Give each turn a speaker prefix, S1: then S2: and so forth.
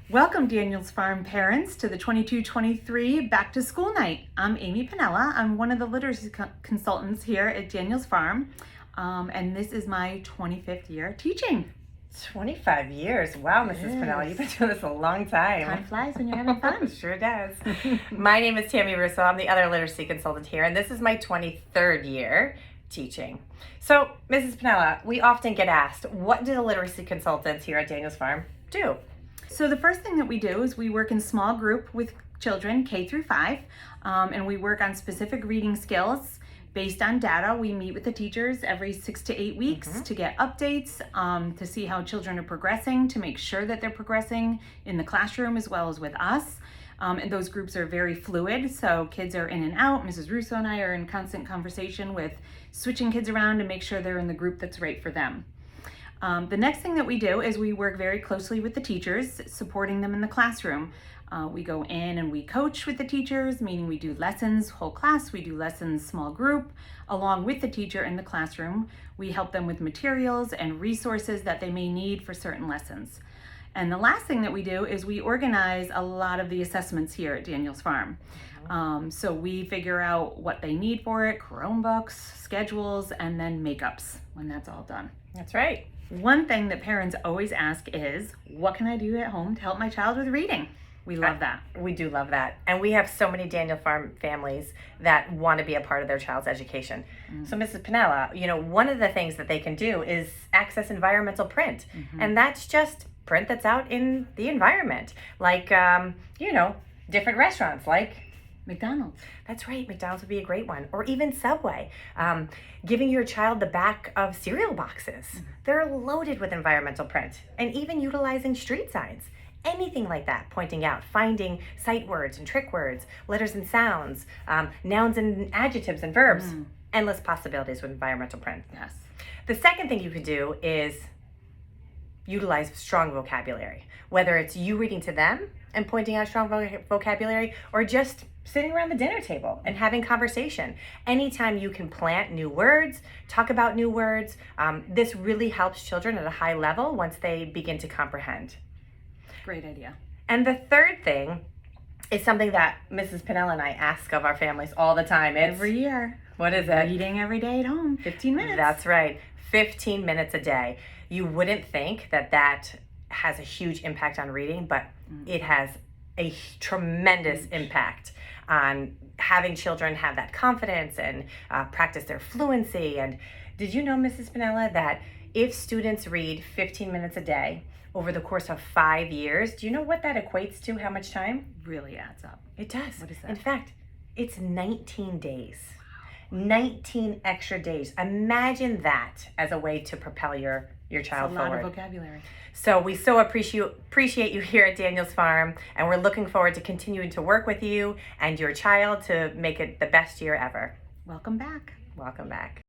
S1: Welcome, Daniels Farm parents, to the 22-23 Back to School Night. I'm Amy Pinella. I'm one of the literacy consultants here at Daniels Farm, and this is my 25th year teaching.
S2: 25 years. Wow, Mrs. Pinella, you've been doing this a long time.
S1: Time flies when you're having fun.
S2: Sure does. My name is Tammy Russo. I'm the other literacy consultant here, and this is my 23rd year teaching. So, Mrs. Pinella, we often get asked, what do the literacy consultants here at Daniels Farm do?
S1: So the first thing that we do is we work in small group with children K through 5, and we work on specific reading skills based on data. We meet with the teachers every 6 to 8 weeks to get updates, to see how children are progressing, to make sure that they're progressing in the classroom as well as with us. And those groups are very fluid, so kids are in and out. Mrs. Russo and I are in constant conversation with switching kids around to make sure they're in the group that's right for them. The next thing that we do is we work very closely with the teachers, supporting them in the classroom. We go in and we coach with the teachers, meaning we do lessons whole class, we do lessons small group, along with the teacher in the classroom. We help them with materials and resources that they may need for certain lessons. And the last thing that we do is we organize a lot of the assessments here at Daniels Farm. So we figure out what they need for it, Chromebooks, schedules, and then makeups when that's all done.
S2: That's right.
S1: One thing that parents always ask is, what can I do at home to help my child with reading? We love that.
S2: We do love that. And we have so many Daniel Farm families that want to be a part of their child's education. So Mrs. Pinella, one of the things that they can do is access environmental print. And that's just print that's out in the environment. Like, different restaurants like
S1: McDonald's.
S2: That's right. McDonald's would be a great one. Or even Subway. Giving your child the back of cereal boxes. They're loaded with environmental print. And even utilizing street signs. Anything like that, pointing out, finding sight words and trick words, letters and sounds, nouns and adjectives and verbs. Endless possibilities with environmental print.
S1: Yes.
S2: The second thing you could do is utilize strong vocabulary. Whether it's you reading to them and pointing out strong vocabulary, or just sitting around the dinner table and having conversation. Anytime you can plant new words, talk about new words, this really helps children at a high level once they begin to comprehend.
S1: Great idea.
S2: And the third thing is something that Mrs. Pinella and I ask of our families all the time. It's,
S1: every year.
S2: What is it?
S1: Reading every day at home, 15 minutes.
S2: That's right, 15 minutes a day. You wouldn't think that that has a huge impact on reading, but it has a tremendous impact on having children have that confidence and practice their fluency. And did you know, Mrs. Pinella, that if students read 15 minutes a day over the course of 5 years, do you know what that equates to? How much time?
S1: Really adds up.
S2: It does.
S1: What is that?
S2: In fact, it's 19 days. 19 extra days. Imagine that as a way to propel your child
S1: That's a lot
S2: forward.
S1: of vocabulary.
S2: So we so appreciate you here at Daniels Farm, and we're looking forward to continuing to work with you and your child to make it the best year ever.
S1: Welcome back.
S2: Welcome back.